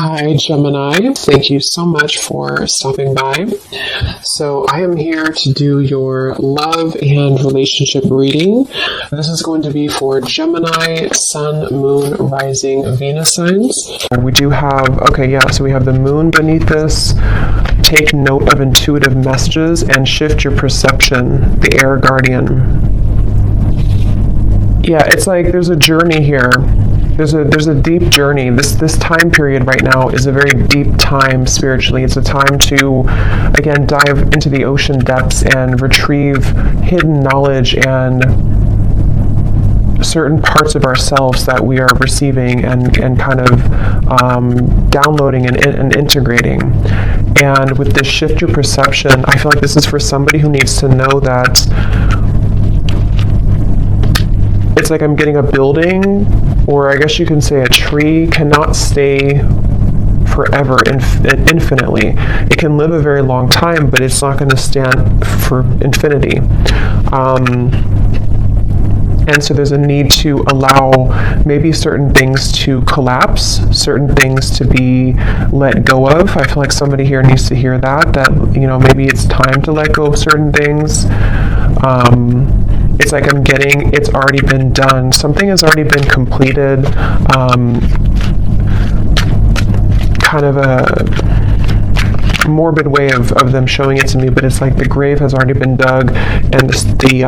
Hi, Gemini. Thank you so much for stopping by. So I am here to do your love and relationship reading. This is going to be for Gemini, Sun, Moon, Rising, Venus signs. We do have, so we have the moon beneath this. Take note of intuitive messages and shift your perception, the air guardian. Yeah, it's like there's a journey here. There's a deep journey. This time period right now is a very deep time spiritually. It's a time to, again, dive into the ocean depths and retrieve hidden knowledge and certain parts of ourselves that we are receiving and kind of downloading and integrating. And with this shift your perception, I feel like this is for somebody who needs to know that it's like I'm getting a building, or I guess you can say a tree cannot stay forever, infinitely. It can live a very long time, but it's not going to stand for infinity. And so there's a need to allow maybe certain things to collapse, certain things to be let go of. I feel like somebody here needs to hear that maybe it's time to let go of certain things. It's like it's already been done. Something has already been completed. Kind of a morbid way of them showing it to me, but it's like the grave has already been dug and the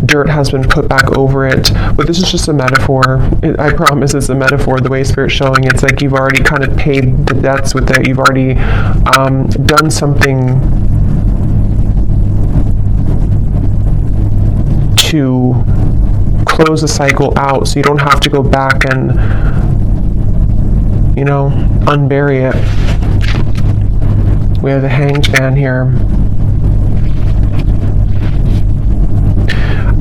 dirt has been put back over it. But this is just a metaphor. I promise it's a metaphor. The way Spirit's showing, it's like you've already kind of paid the debts with it. You've already done something to close the cycle out, so you don't have to go back and unbury it. We have the Hanged Man here.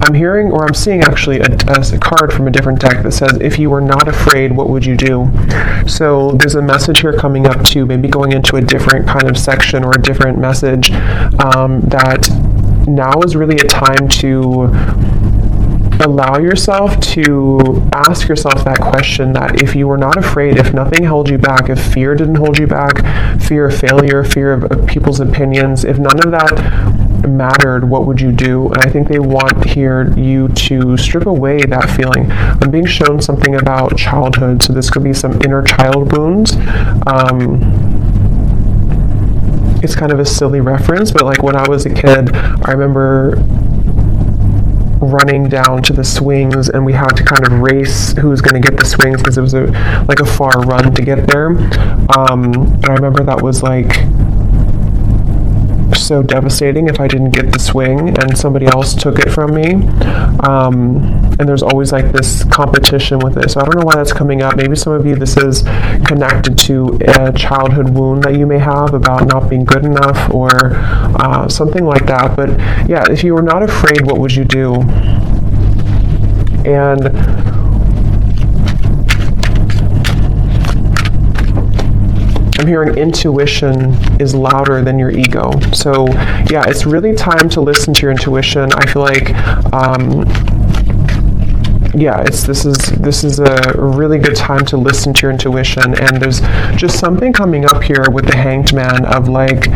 I'm hearing, or I'm seeing actually a card from a different deck that says, if you were not afraid, what would you do? So there's a message here coming up to maybe going into a different kind of section or a different message, that now is really a time to allow yourself to ask yourself that question, that if you were not afraid, if nothing held you back, if fear didn't hold you back, fear of failure, fear of people's opinions, if none of that mattered, what would you do? And I think they want here you to strip away that feeling. I'm being shown something about childhood, so this could be some inner child wounds. It's kind of a silly reference, but like when I was a kid, I remember running down to the swings, and we had to kind of race who was going to get the swings because it was like a far run to get there. And I remember that was like so devastating if I didn't get the swing and somebody else took it from me. And there's always like this competition with it. So I don't know why that's coming up. Maybe some of you, this is connected to a childhood wound that you may have about not being good enough or something like that. But yeah, if you were not afraid, what would you do? And I'm hearing intuition is louder than your ego. So yeah, it's really time to listen to your intuition. I feel like this is a really good time to listen to your intuition. And there's just something coming up here with the Hanged Man of like,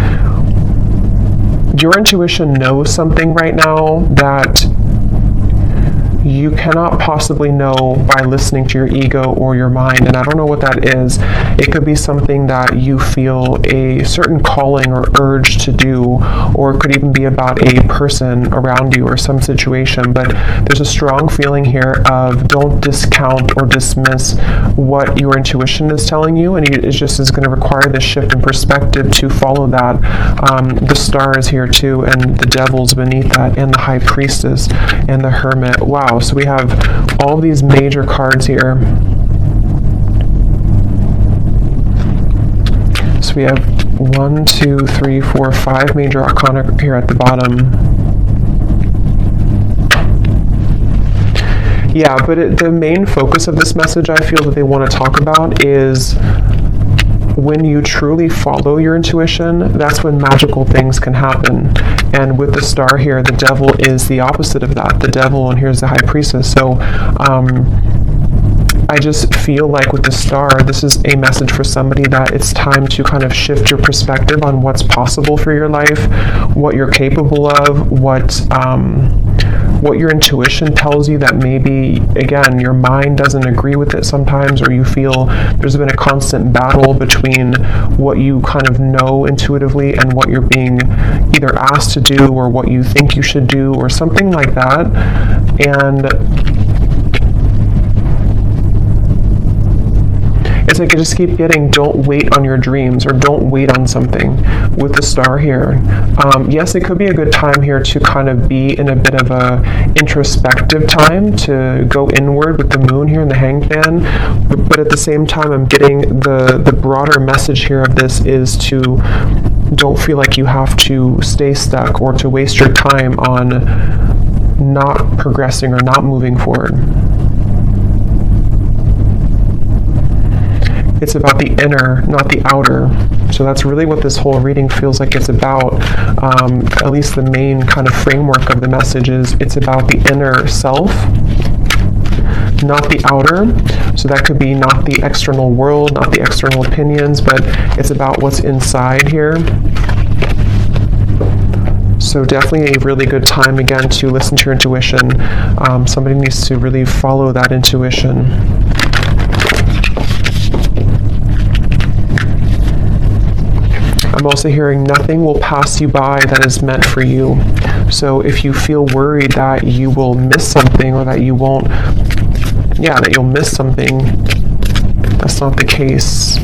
your intuition knows something right now that you cannot possibly know by listening to your ego or your mind. And I don't know what that is. It could be something that you feel a certain calling or urge to do, or it could even be about a person around you or some situation. But there's a strong feeling here of don't discount or dismiss what your intuition is telling you, and it just is going to require this shift in perspective to follow that. The Star is here too, and the Devil's beneath that, and the High Priestess and the Hermit. Wow. So we have all these major cards here. So we have 1, 2, 3, 4, 5 major arcana here at the bottom. Yeah, but the main focus of this message I feel that they want to talk about is when you truly follow your intuition, that's when magical things can happen. And with the Star here, the Devil is the opposite of that. The Devil, and here's the High Priestess. So I just feel like with the star, this is a message for somebody that it's time to kind of shift your perspective on what's possible for your life, what you're capable of, what your intuition tells you that maybe, again, your mind doesn't agree with it sometimes, or you feel there's been a constant battle between what you kind of know intuitively and what you're being either asked to do or what you think you should do or something like that. And it's like I just keep getting, don't wait on your dreams, or don't wait on something with the star here. Yes, it could be a good time here to kind of be in a bit of a introspective time, to go inward with the moon here in the Hanged Man. But at the same time, I'm getting the broader message here of this is to don't feel like you have to stay stuck or to waste your time on not progressing or not moving forward. It's about the inner, not the outer. So that's really what this whole reading feels like it's about. At least the main kind of framework of the message is it's about the inner self, not the outer. So that could be not the external world, not the external opinions, but it's about what's inside here. So definitely a really good time, again, to listen to your intuition. Somebody needs to really follow that intuition. I'm also hearing nothing will pass you by that is meant for you. So if you feel worried that you will miss something, or that you won't, that you'll miss something, that's not the case.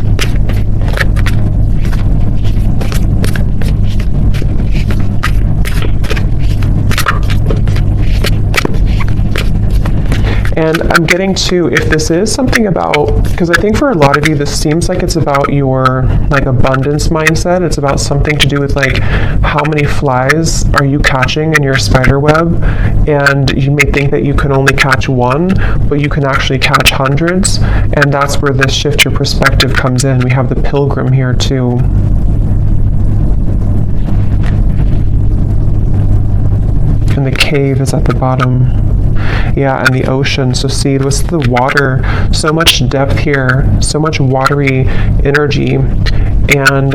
And I'm getting to, if this is something about, because I think for a lot of you, this seems like it's about your like abundance mindset. It's about something to do with like how many flies are you catching in your spider web, and you may think that you can only catch one, but you can actually catch hundreds. And that's where this shift your perspective comes in. We have the Pilgrim here too. And the cave is at the bottom. Yeah, and the ocean. So see, what's the water? So much depth here, so much watery energy. And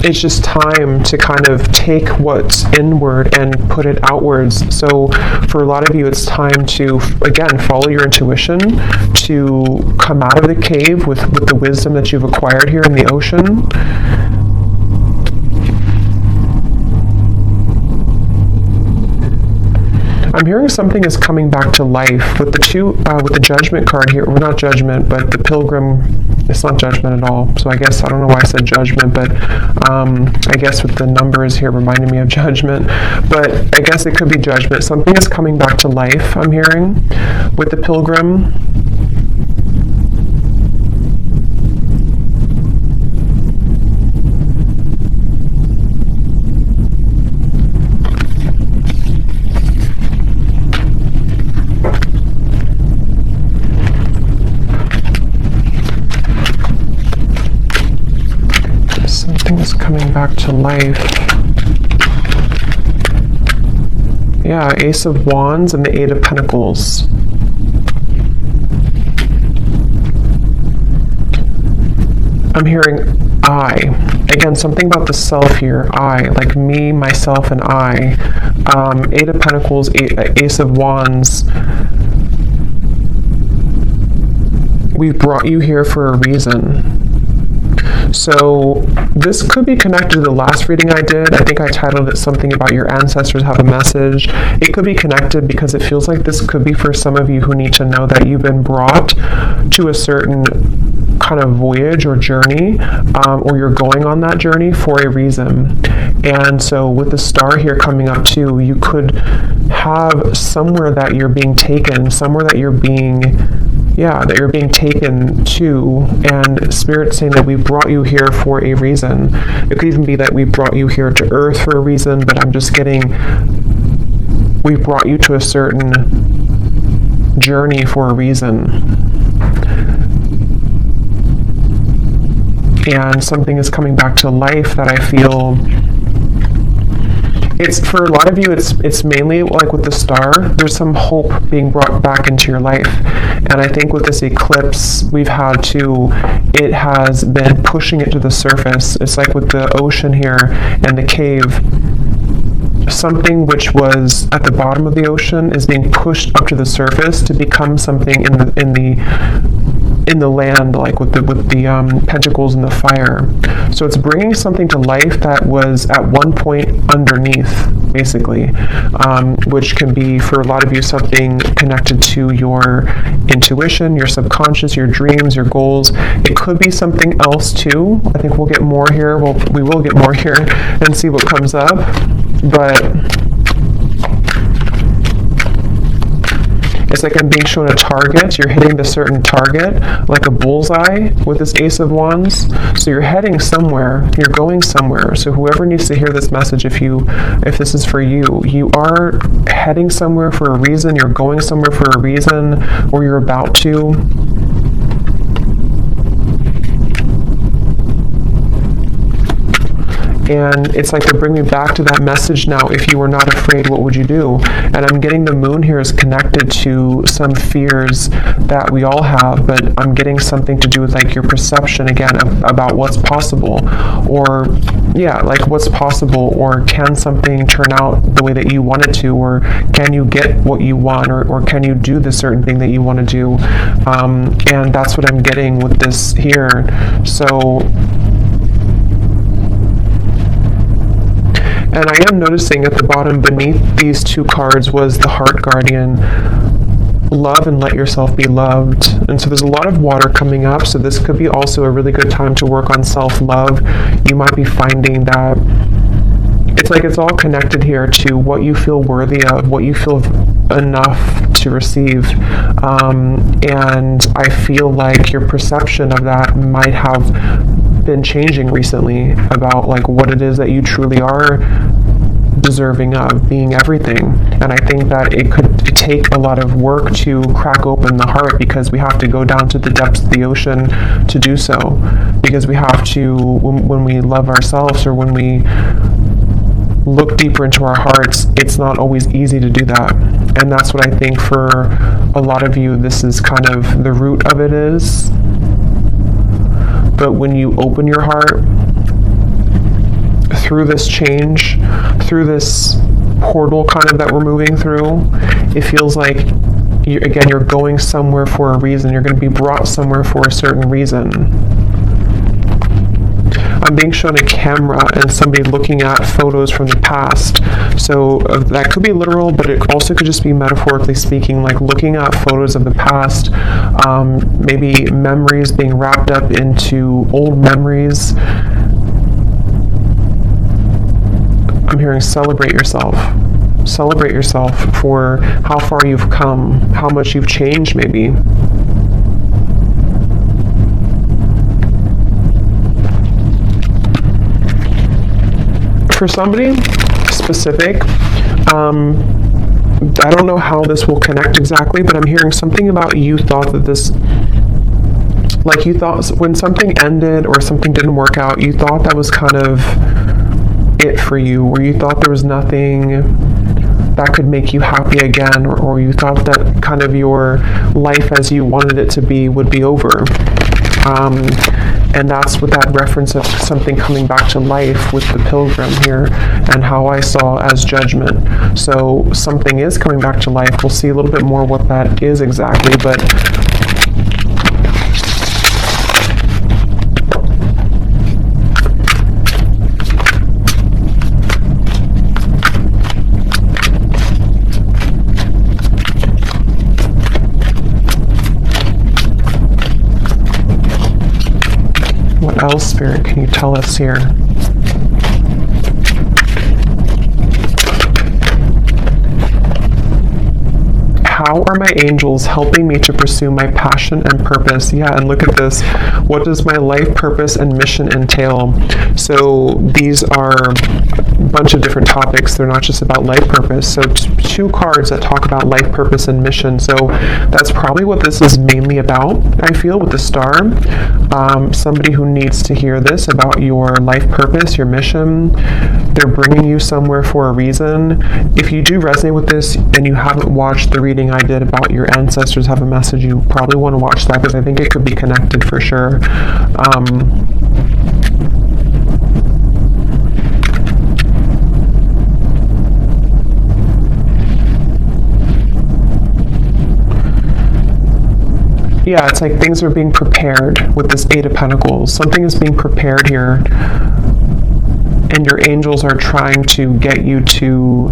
it's just time to kind of take what's inward and put it outwards. So for a lot of you, it's time to, again, follow your intuition, to come out of the cave with the wisdom that you've acquired here in the ocean. I'm hearing something is coming back to life with the Judgment card here. Well, not Judgment, but the Pilgrim. It's not Judgment at all. So I guess, I don't know why I said Judgment, but I guess with the numbers here reminding me of Judgment. But I guess it could be Judgment. Something is coming back to life, I'm hearing, with the Pilgrim. Is coming back to life. Yeah, Ace of Wands and the Eight of Pentacles. I'm hearing I. Again, something about the self here. I, like me, myself, and I. Eight of Pentacles, Ace of Wands. We brought you here for a reason. So this could be connected to the last reading I did. I think I titled it something about your ancestors have a message. It could be connected because it feels like this could be for some of you who need to know that you've been brought to a certain kind of voyage or journey, or you're going on that journey for a reason. And so with the star here coming up too, you could have somewhere that you're being taken, somewhere that you're being taken to, and Spirit saying that we brought you here for a reason. It could even be that we brought you here to Earth for a reason, but I'm just getting, we brought you to a certain journey for a reason. And something is coming back to life that I feel it's for a lot of you, it's mainly like with the star, there's some hope being brought back into your life. And I think with this eclipse, it has been pushing it to the surface. It's like with the ocean here and the cave, something which was at the bottom of the ocean is being pushed up to the surface to become something in the land, like with the pentacles and the fire. So it's bringing something to life that was at one point underneath, basically, which can be for a lot of you something connected to your intuition, your subconscious, your dreams, your goals. It could be something else too. I think we'll get more here. We will get more here and see what comes up. But it's like I'm being shown a target. You're hitting the certain target, like a bullseye with this Ace of Wands. So you're heading somewhere. You're going somewhere. So whoever needs to hear this message, if this is for you, you are heading somewhere for a reason. You're going somewhere for a reason, or you're about to. And it's like they're bringing me back to that message now. If you were not afraid, what would you do? And I'm getting the moon here is connected to some fears that we all have, but I'm getting something to do with like your perception again about what's possible, or like what's possible, or can something turn out the way that you want it to, or can you get what you want, or can you do the certain thing that you want to do? And that's what I'm getting with this here. So. And I am noticing at the bottom beneath these two cards was the Heart Guardian, love and let yourself be loved. And so there's a lot of water coming up, so this could be also a really good time to work on self-love. You might be finding that it's like it's all connected here to what you feel worthy of, what you feel enough to receive. And I feel like your perception of that might have been changing recently about like what it is that you truly are deserving of, being everything. And I think that it could take a lot of work to crack open the heart, because we have to go down to the depths of the ocean to do so, because we have to, when we love ourselves, or when we look deeper into our hearts, it's not always easy to do that. And that's what I think for a lot of you, this is kind of the root of it is. But when you open your heart through this change, through this portal kind of that we're moving through, it feels like, you're going somewhere for a reason. You're going to be brought somewhere for a certain reason. I'm being shown a camera and somebody looking at photos from the past. So that could be literal, but it also could just be metaphorically speaking, like looking at photos of the past, maybe memories being wrapped up into old memories. I'm hearing celebrate yourself. Celebrate yourself for how far you've come, how much you've changed maybe. For somebody specific, I don't know how this will connect exactly, but I'm hearing something about you thought that this, like you thought when something ended or something didn't work out, you thought that was kind of it for you, or you thought there was nothing that could make you happy again, or you thought that kind of your life as you wanted it to be would be over. And that's with that reference of something coming back to life with the pilgrim here, and how I saw as judgment. So something is coming back to life. We'll see a little bit more what that is exactly, but what else, Spirit, can you tell us here? How how are my angels helping me to pursue my passion and purpose? Yeah, and look at this. What does my life purpose and mission entail? So these are a bunch of different topics. They're not just about life purpose. So two cards that talk about life purpose and mission. So that's probably what this is mainly about, I feel, with the star. Somebody who needs to hear this about your life purpose, your mission. They're bringing you somewhere for a reason. If you do resonate with this and you haven't watched the reading I did about your ancestors have a message, you probably want to watch that because I think it could be connected for sure. Yeah, it's like things are being prepared with this Eight of Pentacles. Something is being prepared here. And your angels are trying to get you to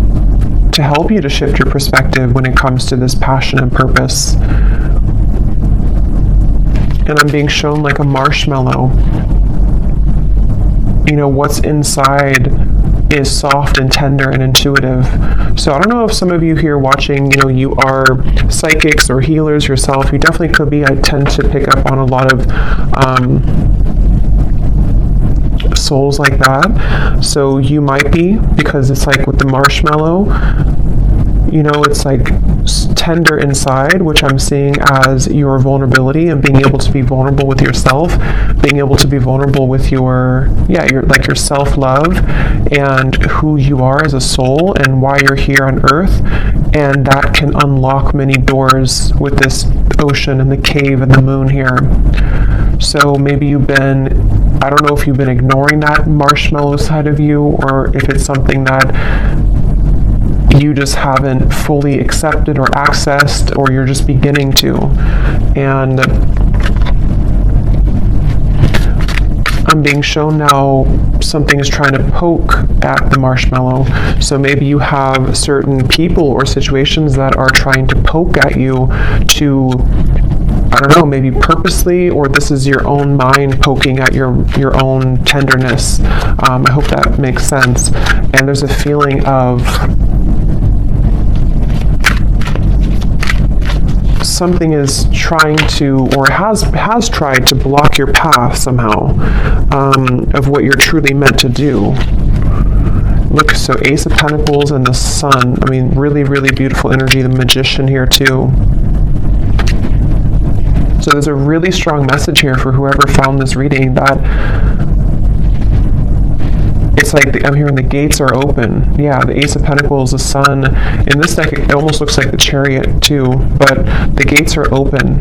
help you to shift your perspective when it comes to this passion and purpose. And I'm being shown like a marshmallow. You know, what's inside is soft and tender and intuitive. So I don't know if some of you here watching, you know, you are psychics or healers yourself. You definitely could be. I tend to pick up on a lot of souls like that. So you might be, because it's like with the marshmallow, you know, it's like tender inside, which I'm seeing as your vulnerability and being able to be vulnerable with yourself, being able to be vulnerable with your self-love and who you are as a soul and why you're here on earth. And that can unlock many doors with this ocean and the cave and the moon here. So maybe you've been, I don't know if you've been ignoring that marshmallow side of you, or if it's something that you just haven't fully accepted or accessed, or you're just beginning to. And I'm being shown now something is trying to poke at the marshmallow. So maybe you have certain people or situations that are trying to poke at you to, I don't know, maybe purposely, or this is your own mind poking at your own tenderness. I hope that makes sense. And there's a feeling of something is trying to, or has tried to block your path somehow, of what you're truly meant to do. Look, so Ace of Pentacles and the Sun. I mean, really, really beautiful energy. The Magician here too. So there's a really strong message here for whoever found this reading, that it's like I'm hearing the gates are open. Yeah, the Ace of Pentacles, the Sun. In this deck, it almost looks like the Chariot too, but the gates are open.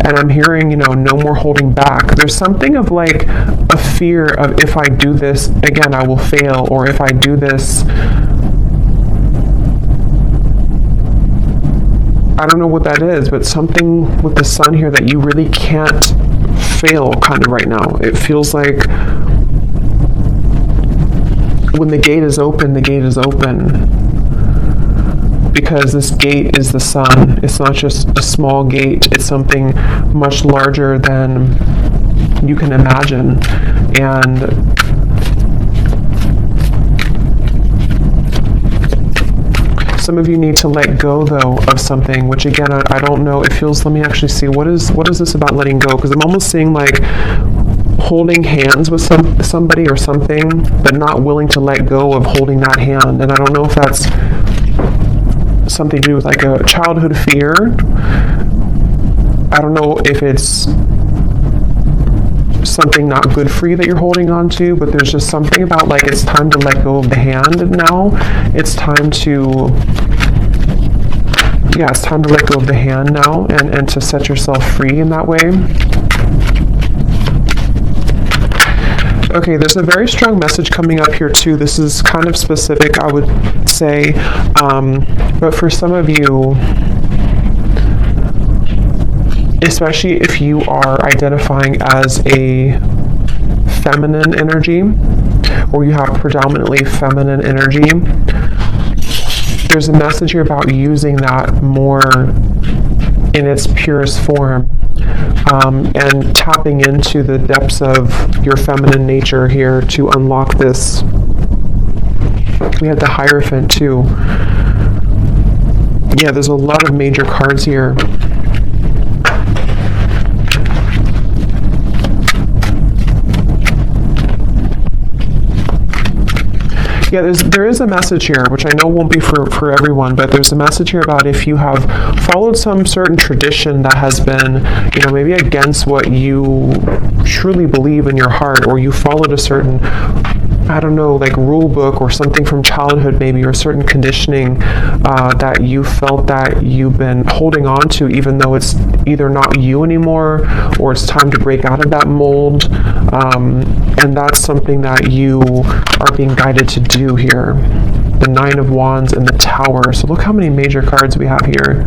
And I'm hearing, you know, no more holding back. There's something of like a fear of, if I do this, again, I will fail, or if I do this, I don't know what that is, but something with the Sun here that you really can't fail kind of right now. It feels like when the gate is open, the gate is open. Because this gate is the Sun. It's not just a small gate. It's something much larger than you can imagine. And some of you need to let go, though, of something, which again, I don't know. It feels, let me actually see, what is this about letting go? Because I'm almost seeing like holding hands with somebody or something, but not willing to let go of holding that hand. And I don't know if that's something to do with like a childhood fear. I don't know if it's something not good for you that you're holding on to, but there's just something about like it's time to let go of the hand now. It's time to, yeah, it's time to let go of the hand now and to set yourself free in that way. Okay, there's a very strong message coming up here too. This is kind of specific, I would say, but for some of you, especially if you are identifying as a feminine energy, or you have predominantly feminine energy, there's a message here about using that more in its purest form, and tapping into the depths of your feminine nature here to unlock this We have the Hierophant too. Yeah, there's a lot of major cards here. Yeah, there is a message here, which I know won't be for everyone, but there's a message here about if you have followed some certain tradition that has been, maybe against what you truly believe in your heart, or you followed a certain, I don't know, like rule book or something from childhood maybe, or certain conditioning that you felt that you've been holding on to, even though it's either not you anymore or it's time to break out of that mold. And that's something that you are being guided to do here. The Nine of Wands and the Tower. So look how many major cards we have here.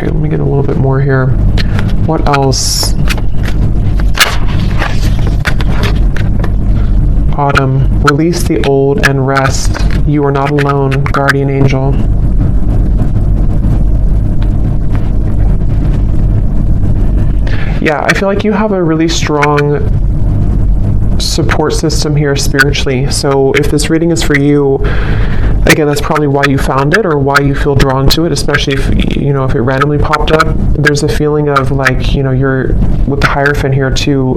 Let me get a little bit more here. What else? Autumn. Release the old and rest. You are not alone, guardian angel. Yeah, I feel like you have a really strong support system here spiritually. So if this reading is for you, again, that's probably why you found it or why you feel drawn to it, especially if, if it randomly popped up. There's a feeling of like, you're with the Hierophant here too,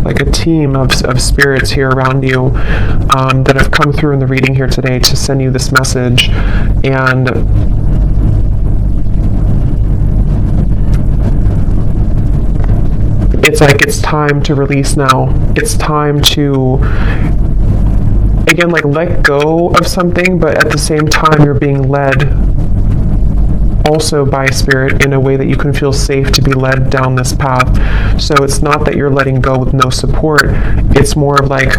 like a team of spirits here around you that have come through in the reading here today to send you this message. And it's like, it's time to release now. It's time to, again, like let go of something, but at the same time you're being led also by Spirit in a way that you can feel safe to be led down this path. So it's not that you're letting go with no support, it's more of like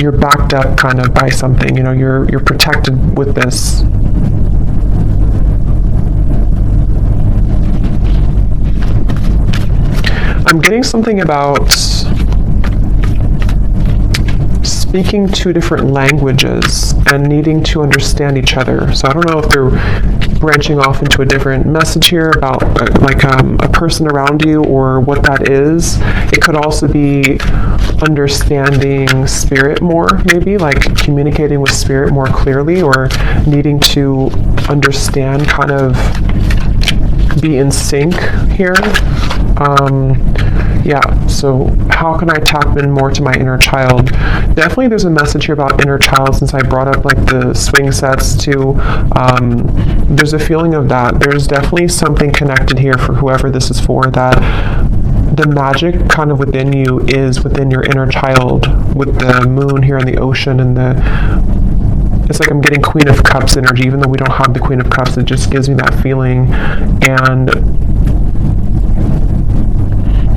you're backed up kind of by something, you're protected with this. I'm getting something about speaking two different languages and needing to understand each other. So I don't know if they're branching off into a different message here about a person around you or what that is. It could also be understanding Spirit more, maybe like communicating with Spirit more clearly, or needing to understand, kind of be in sync here. Yeah, so how can I tap in more to my inner child? Definitely there's a message here about inner child, since I brought up like the swing sets too. There's a feeling of that. There's definitely something connected here for whoever this is for, that the magic kind of within you is within your inner child, with the moon here in the ocean, and it's like I'm getting Queen of Cups energy, even though we don't have the Queen of Cups. It just gives me that feeling. And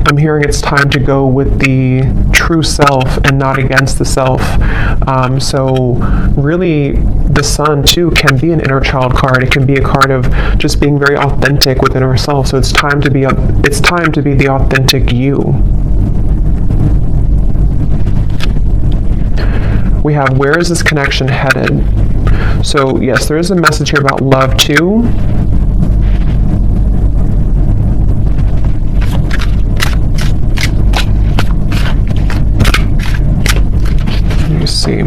I'm hearing it's time to go with the true self and not against the self. So really, the Sun too can be an inner child card. It can be a card of just being very authentic within ourselves. So it's time to be the authentic you. We have, where is this connection headed? So yes, there is a message here about love too. Let me see.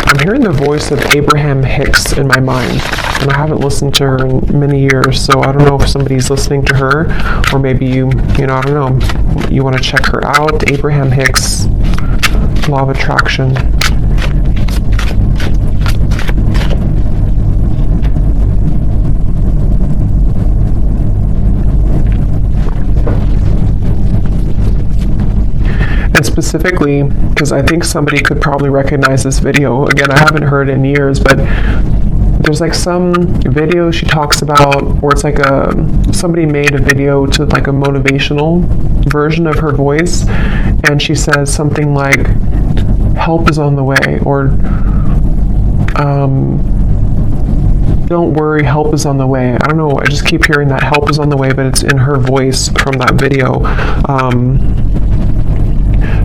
I'm hearing the voice of Abraham Hicks in my mind, and I haven't listened to her in many years, so I don't know if somebody's listening to her, or maybe I don't know, you want to check her out. Abraham Hicks, Law of Attraction. And specifically, because I think somebody could probably recognize this video. Again, I haven't heard it in years, but there's like some video she talks about, or it's like somebody made a video to like a motivational version of her voice, and she says something like, help is on the way, or don't worry, help is on the way. I don't know, I just keep hearing that help is on the way, but it's in her voice from that video.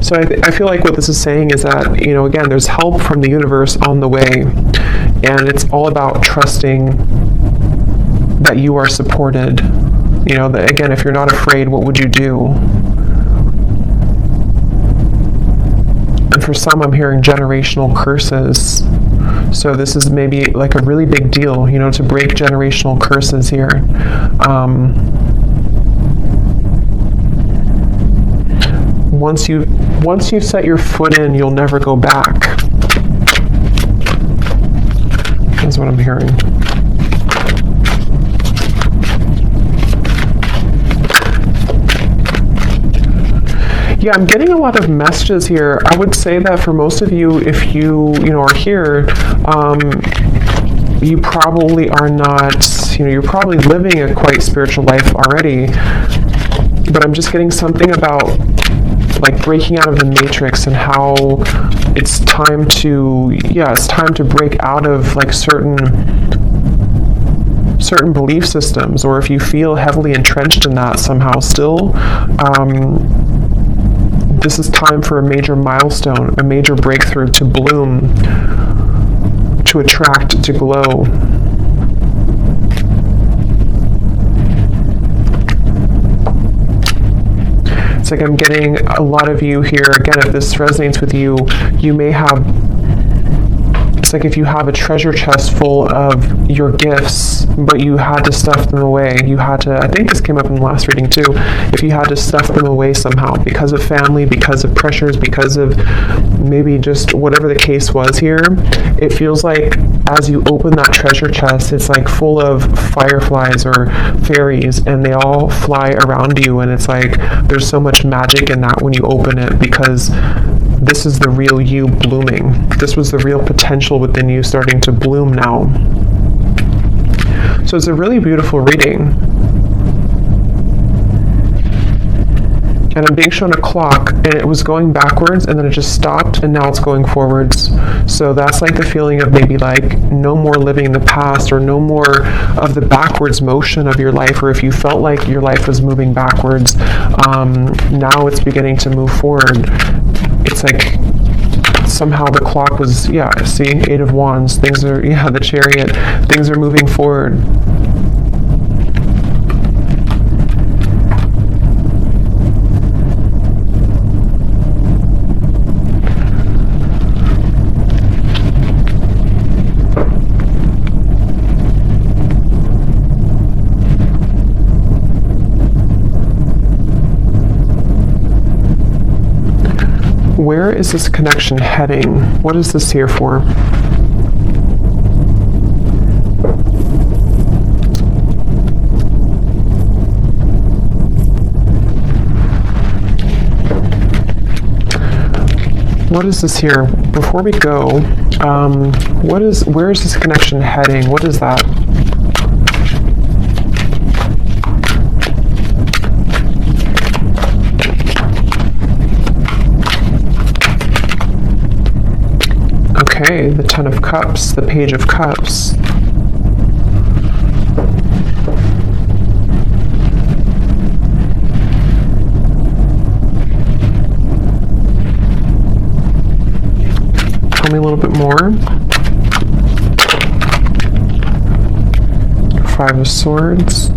So I feel like what this is saying is that, you know, again, there's help from the universe on the way, and it's all about trusting that you are supported. You know, that, again, if you're not afraid, what would you do? And for some, I'm hearing generational curses. So this is maybe like a really big deal, you know, to break generational curses here. Once you set your foot in, you'll never go back. That's what I'm hearing. Yeah, I'm getting a lot of messages here. I would say that for most of you, if you are here, you probably are not, you're probably living a quite spiritual life already. But I'm just getting something about like breaking out of the matrix and how it's time to break out of like certain belief systems, or if you feel heavily entrenched in that somehow still, this is time for a major milestone, a major breakthrough to bloom, to attract, to glow. It's like I'm getting a lot of you here. Again, if this resonates with you, you may have, it's like if you have a treasure chest full of your gifts, but you had to stuff them away. You had to, I think this came up in the last reading too, if you had to stuff them away somehow because of family, because of pressures, because of maybe just whatever the case was here, it feels like as you open that treasure chest, it's like full of fireflies or fairies, and they all fly around you, and it's like there's so much magic in that when you open it, because this is the real you blooming. This was the real potential within you starting to bloom now. So it's a really beautiful reading. And I'm being shown a clock, and it was going backwards, and then it just stopped, and now it's going forwards. So that's like the feeling of maybe like no more living in the past, or no more of the backwards motion of your life, or if you felt like your life was moving backwards, now it's beginning to move forward. It's like somehow the clock was, see, 8 of Wands, things are, the Chariot, things are moving forward. Where is this connection heading? What is this here for? What is this here? Before we go, where is this connection heading? What is that? Okay, the 10 of Cups, the Page of Cups. Tell me a little bit more. 5 of Swords.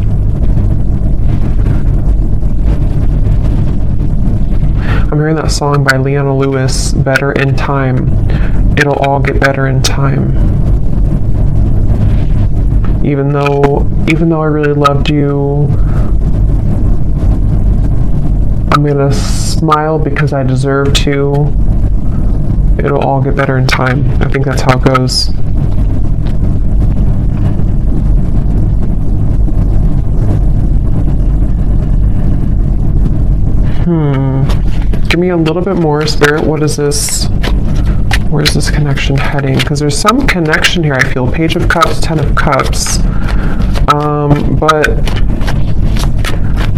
I'm hearing that song by Leona Lewis, Better in Time. It'll all get better in time. Even though I really loved you, I'm gonna smile because I deserve to. It'll all get better in time. I think that's how it goes. Give me a little bit more, Spirit. What is this? Where's this connection heading? Because there's some connection here, I feel. Page of Cups, 10 of Cups. But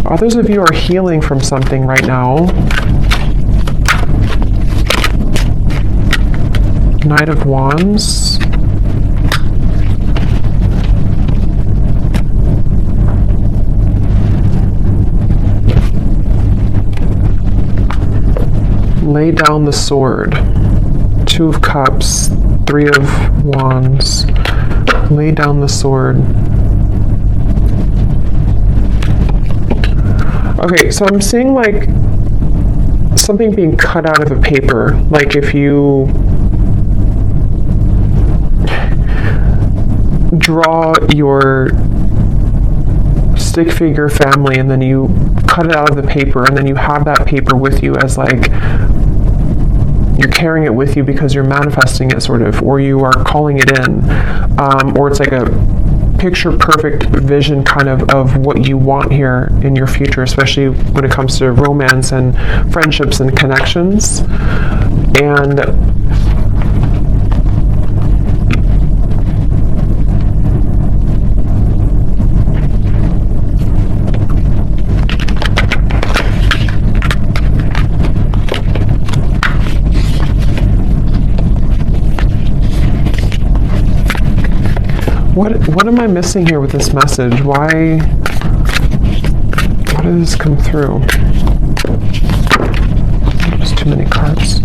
others of you are healing from something right now. Knight of Wands. Lay down the sword. Two of Cups, Three of Wands. Lay down the sword. Okay, so I'm seeing like something being cut out of a paper. Like if you draw your stick figure family and then you cut it out of the paper and then you have that paper with you as like you're carrying it with you because you're manifesting it sort of, or you are calling it in, or it's like a picture perfect vision kind of what you want here in your future, especially when it comes to romance and friendships and connections. And what am I missing here with this message? Why did this come through? There's too many cards.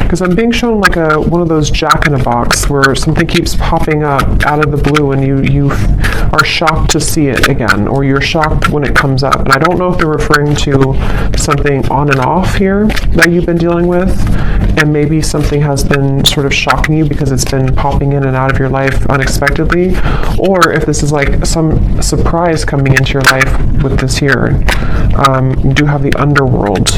Because I'm being shown like one of those Jack-in-a-Box where something keeps popping up out of the blue and you are shocked to see it again, or you're shocked when it comes up. And I don't know if they're referring to something on and off here that you've been dealing with, and maybe something has been sort of shocking you because it's been popping in and out of your life unexpectedly, or if this is like some surprise coming into your life with this here. You do have the underworld.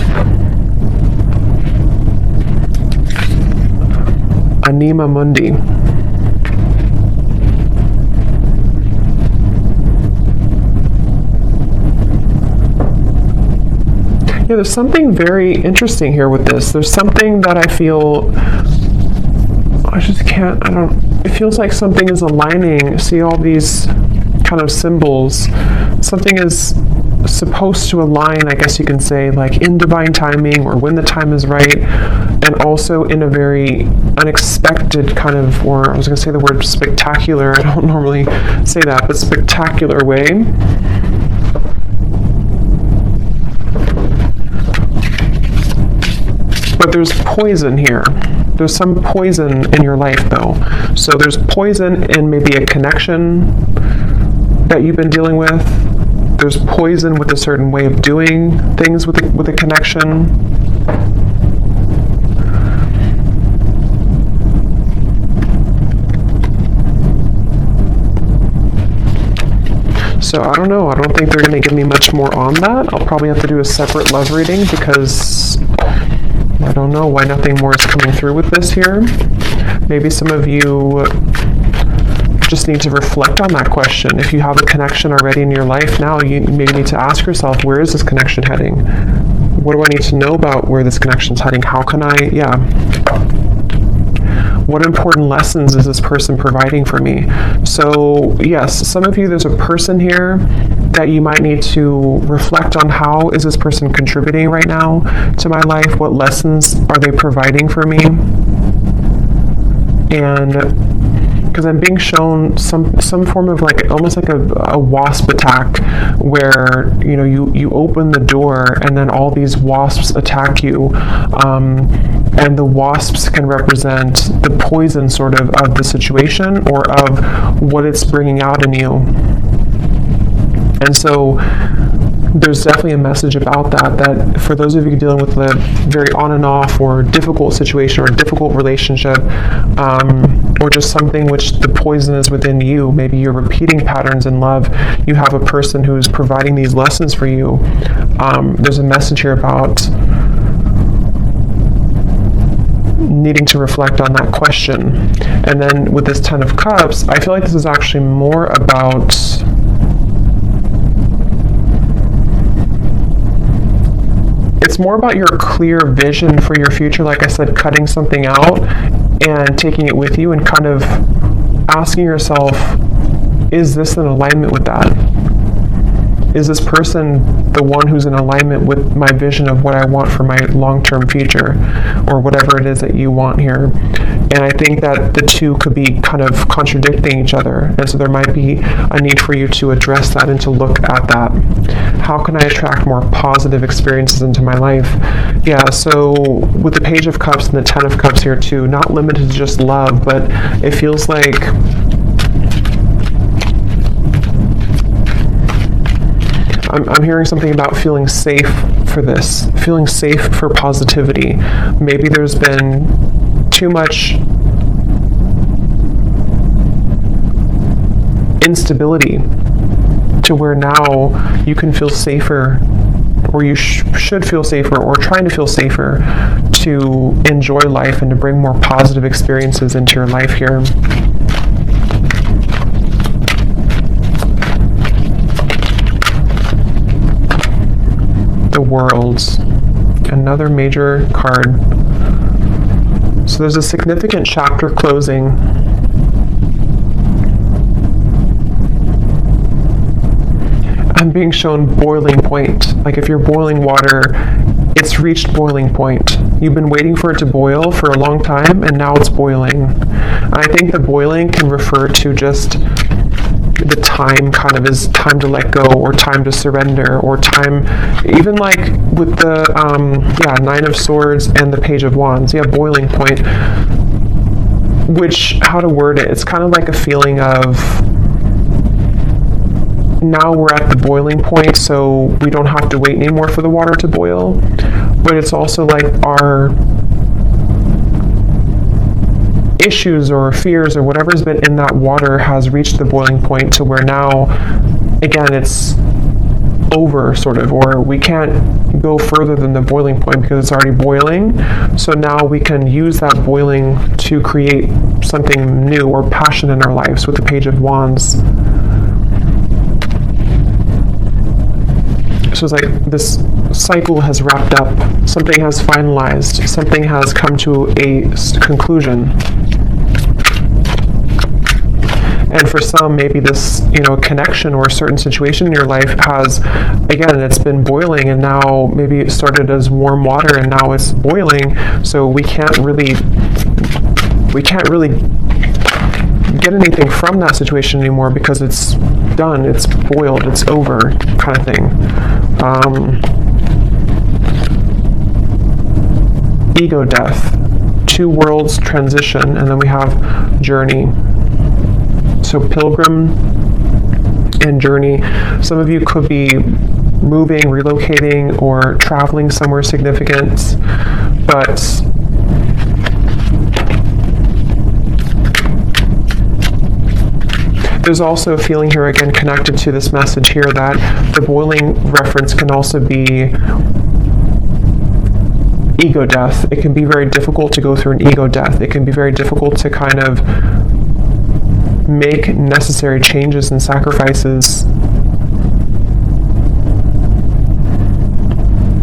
Anima Mundi. Yeah, there's something very interesting here with this. There's something that I feel, it feels like something is aligning. See all these kind of symbols. Something is supposed to align, I guess you can say, like in divine timing or when the time is right, and also in a very unexpected kind of, or I was going to say the word spectacular, I don't normally say that, but spectacular way. But there's poison here. There's some poison in your life though. So there's poison in maybe a connection that you've been dealing with. There's poison with a certain way of doing things with a connection. So I don't know. I don't think they're going to give me much more on that. I'll probably have to do a separate love reading because I don't know why nothing more is coming through with this here. Maybe some of you just need to reflect on that question. If you have a connection already in your life now, you maybe need to ask yourself, where is this connection heading? What do I need to know about where this connection is heading? How can what important lessons is this person providing for me? So yes, some of you, there's a person here that you might need to reflect on. How is this person contributing right now to my life? What lessons are they providing for me? And because I'm being shown some form of like almost like a wasp attack, where you open the door and then all these wasps attack you, and the wasps can represent the poison sort of the situation or of what it's bringing out in you. And so there's definitely a message about that for those of you dealing with a very on and off or difficult situation or a difficult relationship, or just something which the poison is within you. Maybe you're repeating patterns in love. You have a person who's providing these lessons for you. There's a message here about needing to reflect on that question. And then with this Ten of Cups, I feel like this is actually more about it's more about your clear vision for your future. Like I said, cutting something out and taking it with you and kind of asking yourself, is this in alignment with that? Is this person the one who's in alignment with my vision of what I want for my long-term future, or whatever it is that you want here? And I think that the two could be kind of contradicting each other. And so there might be a need for you to address that and to look at that. How can I attract more positive experiences into my life? Yeah, so with the Page of Cups and the Ten of Cups here too, not limited to just love, but it feels like I'm hearing something about feeling safe for this, feeling safe for positivity. Maybe there's been too much instability to where now you can feel safer, or you should feel safer, or trying to feel safer to enjoy life and to bring more positive experiences into your life here. The World, another major card. So there's a significant chapter closing. I'm being shown boiling point. Like if you're boiling water, it's reached boiling point. You've been waiting for it to boil for a long time, and now it's boiling. I think the boiling can refer to just the time kind of is time to let go, or time to surrender, or time, even like with the Nine of Swords and the Page of Wands, boiling point, which, how to word it, it's kind of like a feeling of now we're at the boiling point, so we don't have to wait anymore for the water to boil. But it's also like our issues or fears or whatever's been in that water has reached the boiling point, to where now, again, it's over, sort of, or we can't go further than the boiling point because it's already boiling. So now we can use that boiling to create something new or passion in our lives with the Page of Wands. So it's like this cycle has wrapped up, something has finalized, something has come to a conclusion. And for some, maybe this, connection or a certain situation in your life has, again, it's been boiling, and now maybe it started as warm water and now it's boiling. So we can't really get anything from that situation anymore because it's done, it's boiled, it's over, kind of thing. Ego death, two worlds transition, and then we have journey. So pilgrim and journey. Some of you could be moving, relocating, or traveling somewhere significant, but there's also a feeling here, again, connected to this message here, that the boiling reference can also be ego death. It can be very difficult to go through an ego death. It can be very difficult to kind of make necessary changes and sacrifices.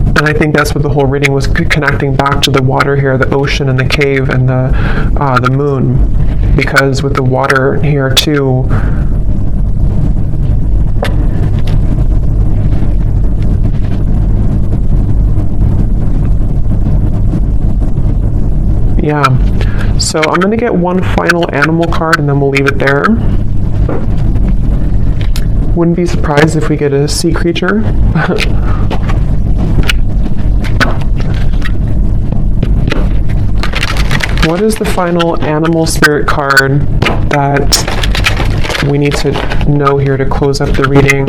And I think that's what the whole reading was connecting back to, the water here, the ocean and the cave and the moon. Because with the water here too, so I'm going to get one final animal card and then we'll leave it there. Wouldn't be surprised if we get a sea creature. What is the final animal spirit card that we need to know here to close up the reading?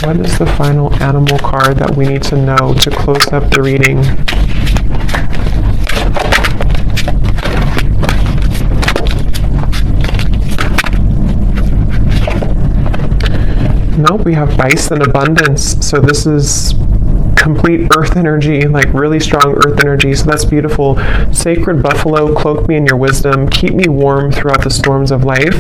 What is the final animal card that we need to know to close up the reading? Nope, we have bison abundance. So this is complete earth energy, like really strong earth energy. So that's beautiful. Sacred buffalo, cloak me in your wisdom. Keep me warm throughout the storms of life.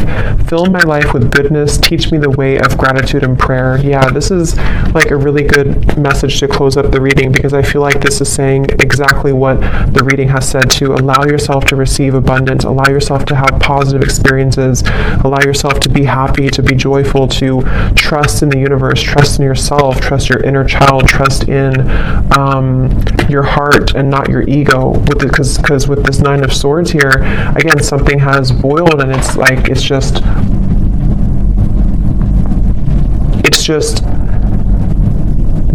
Fill my life with goodness. Teach me the way of gratitude and prayer. Yeah, this is like a really good message to close up the reading, because I feel like this is saying exactly what the reading has said, to allow yourself to receive abundance, allow yourself to have positive experiences, allow yourself to be happy, to be joyful, to trust in the universe, trust in yourself, trust your inner child, trust in in your heart and not your ego. Because with this Nine of Swords here, again, something has boiled, and it's like it's just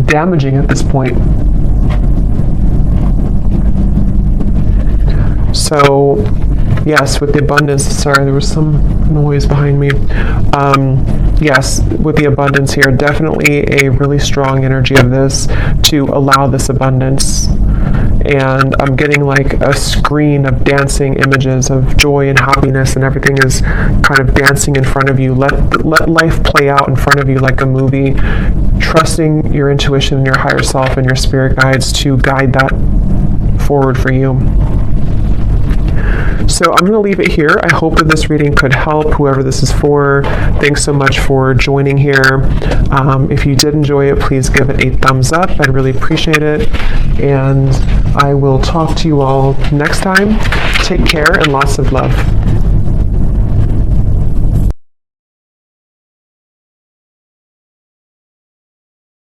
damaging at this point. So yes, with the abundance, sorry, there was some noise behind me. Yes, with the abundance here, definitely a really strong energy of this to allow this abundance. And I'm getting like a screen of dancing images of joy and happiness, and everything is kind of dancing in front of you. Let life play out in front of you like a movie, trusting your intuition and your higher self and your spirit guides to guide that forward for you. So I'm going to leave it here. I hope that this reading could help whoever this is for. Thanks so much for joining here. If you did enjoy it, please give it a thumbs up. I'd really appreciate it. And I will talk to you all next time. Take care and lots of love.